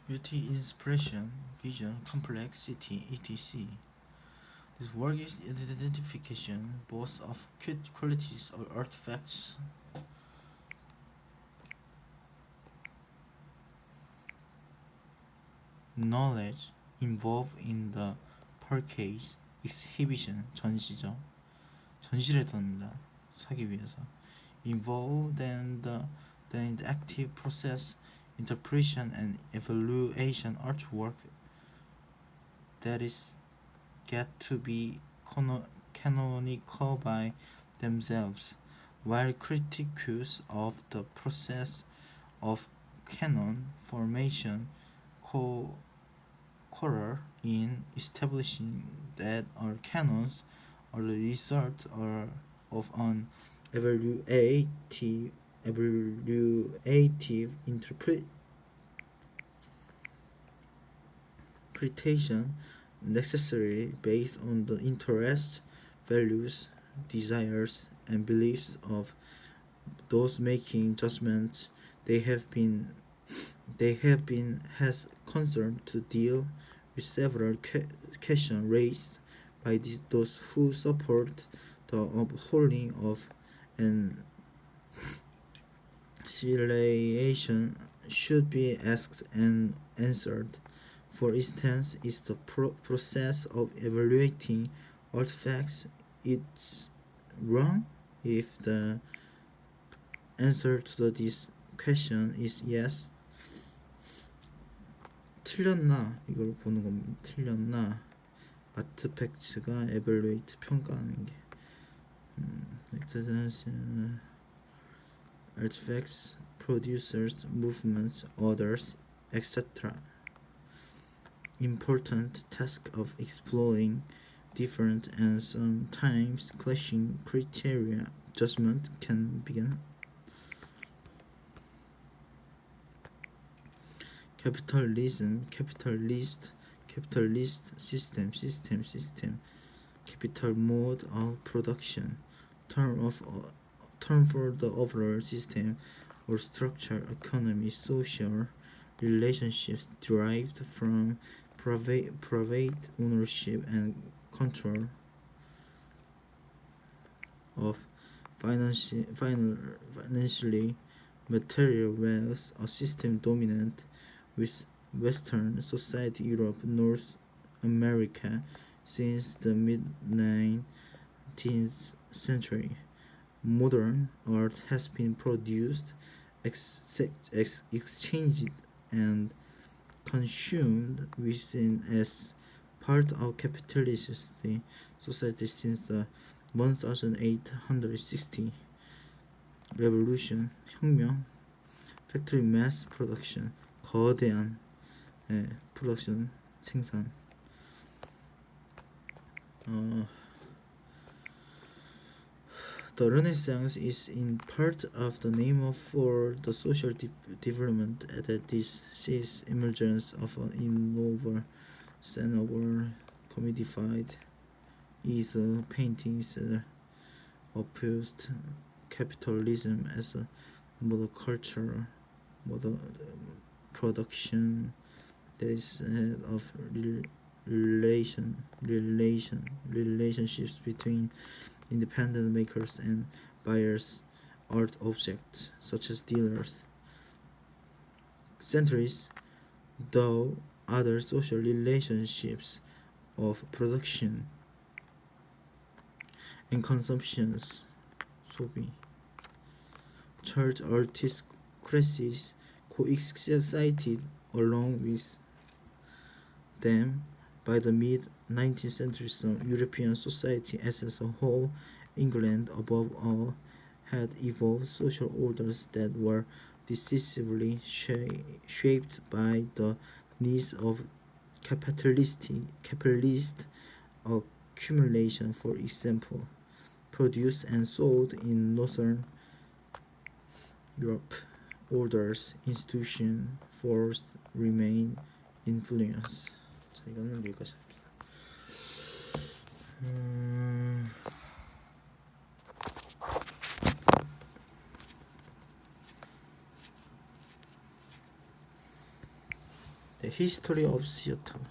beauty, inspiration, vision, complexity, etc. This work is identification both of qualities or artifacts. Knowledge involved in the purchase, exhibition, 전시죠. 전시를 했답니다. 사기 위해서. Involved in the active process, interpretation and evaluation artwork that is get to be canonical by themselves, while critics of the process of canon formation quarrel in establishing that our canons are the result of an evaluative interpretation necessary based on the interests, values, desires, and beliefs of those making judgments. They have been has concern to deal with several questions raised by those who support the upholding of an annihilation should be asked and answered. For instance, is the process of evaluating artifacts it's wrong? If the answer to this question is yes, 틀렸나 이걸 보는 겁니다. 틀렸나 아트팩트가 evaluate 평가하는 게 artifacts, producers, movements, orders, etc. Important task of exploring different and sometimes clashing criteria judgment can begin. Capitalism, capitalist, system, capital mode of production, term for the overall system or structure, economy, social relationships derived from private ownership and control of financially material wealth, a system dominant with Western society, Europe, North America since the mid-19th century. Modern art has been produced, exchanged, and consumed within as part of capitalist society since the 1860 revolution, 혁명, factory mass production, 거대한 production, 생산. The Renaissance is in part of the name for the social development that this sees emergence of an innovative, scenover, commodified, easel paintings, opposed capitalism as a model culture, model production that is of relationships between independent makers and buyers, art objects such as dealers, centuries, though other social relationships of production and consumptions, 소비, church aristocracies coexisted along with them. By the mid-19th century, some European society as a whole, England above all, had evolved social orders that were decisively shaped by the needs of capitalist accumulation. For example, produced and sold in Northern Europe, orders, institutions, forced remain influence. 자, 이거는 여기까지 합니다. The history of theater.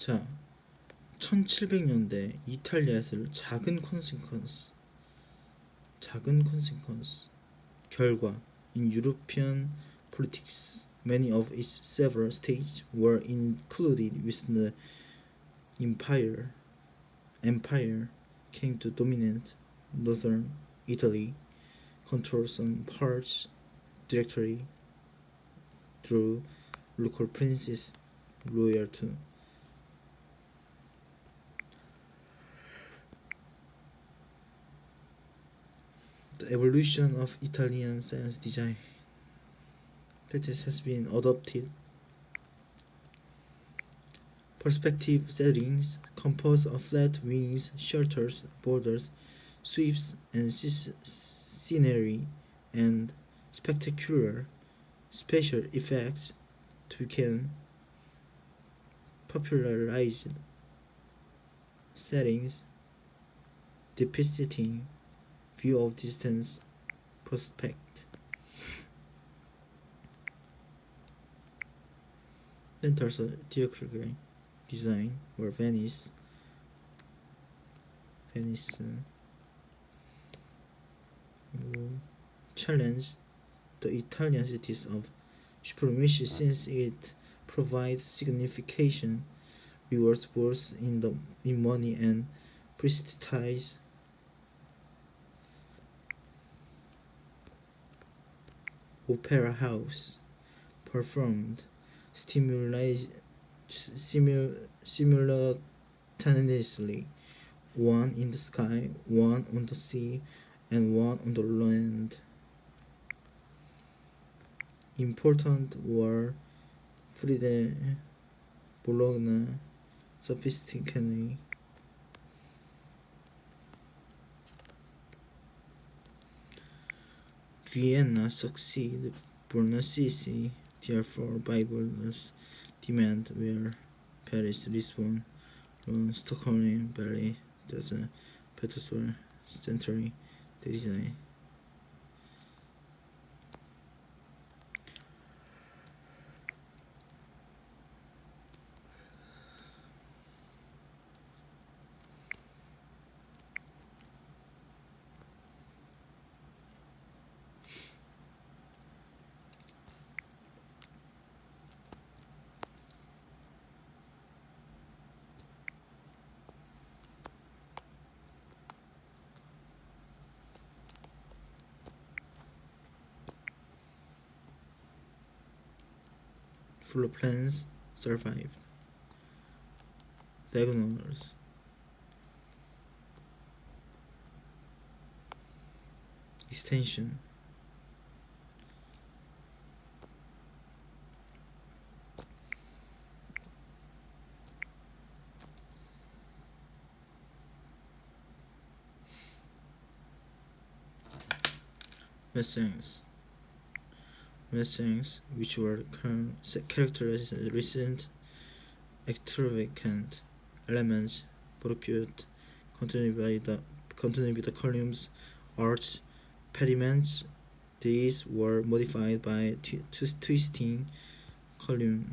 자, 1700년대 이탈리아에서 작은 consequence 결과 in European politics many of its several states were included with the empire came to dominate northern Italy, control some parts directly through local princes loyal to the evolution of Italian science design practice has been adopted. Perspective settings composed of flat wings, shelters, borders, sweeps, and scenery, and spectacular special effects became popularized settings depicting view of distance prospect. Centers of theatrical design were Venice challenged the Italian cities of supremacy since it provides significant rewards both in money and prestige. Opera house performed simultaneously, one in the sky, one on the sea, and one on the land. Important were Friede, Bologna, sophisticated Vienna succeeded Brunelleschi, therefore Bible's demand were Paris, Lisbon, Rome, Stockholm, Berlin, Dresden, Petersburg, century the design. Floor plans survived. Diagonals. Extension. Messings, which were characterized as recent, extravagant elements, procured, continued with the columns, arches, pediments. These were modified by twisting column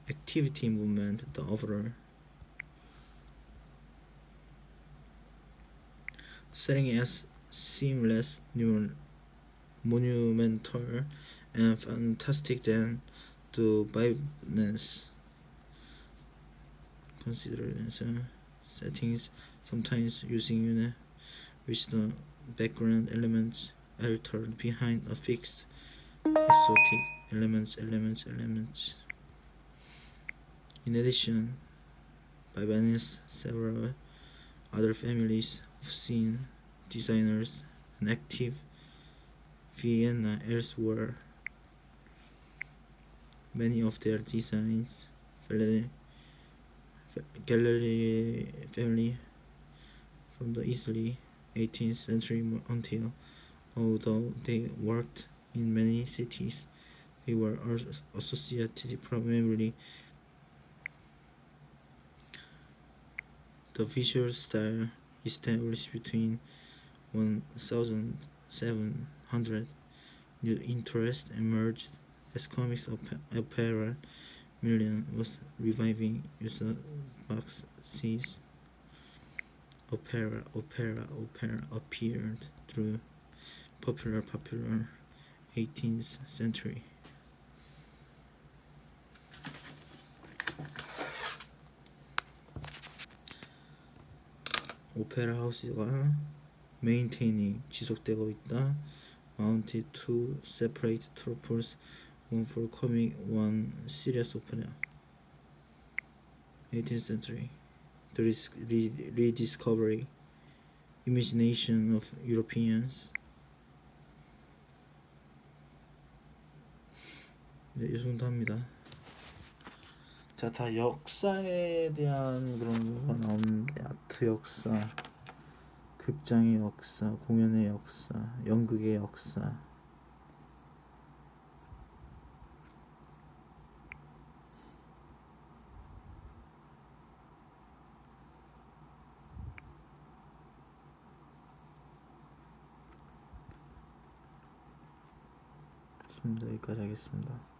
activity movement. The overall setting as seamless, monumental, and fantastic than the vibrance consideration settings, sometimes using which the background elements altered behind a fixed exotic elements. In addition, by Venice, several other families of scene designers and active Vienna elsewhere. Many of their designs, gallery family from the early 18th century until, although they worked in many cities, they were associated primarily the visual style established between 1700. New interest emerged as comics opera Million was reviving user boxes. Opera appeared through popular 18th century. 오페라 하우스가 maintaining 지속되고 있다. Mounted two separate troupes, one for comic, one serious opera. 18th century. The rediscovery, imagination of Europeans. 네, 이 정도 합니다. 자, 다 역사에 대한 그런 거가 나오는데, 아트 역사, 극장의 역사, 공연의 역사, 연극의 역사. 여기까지 하겠습니다.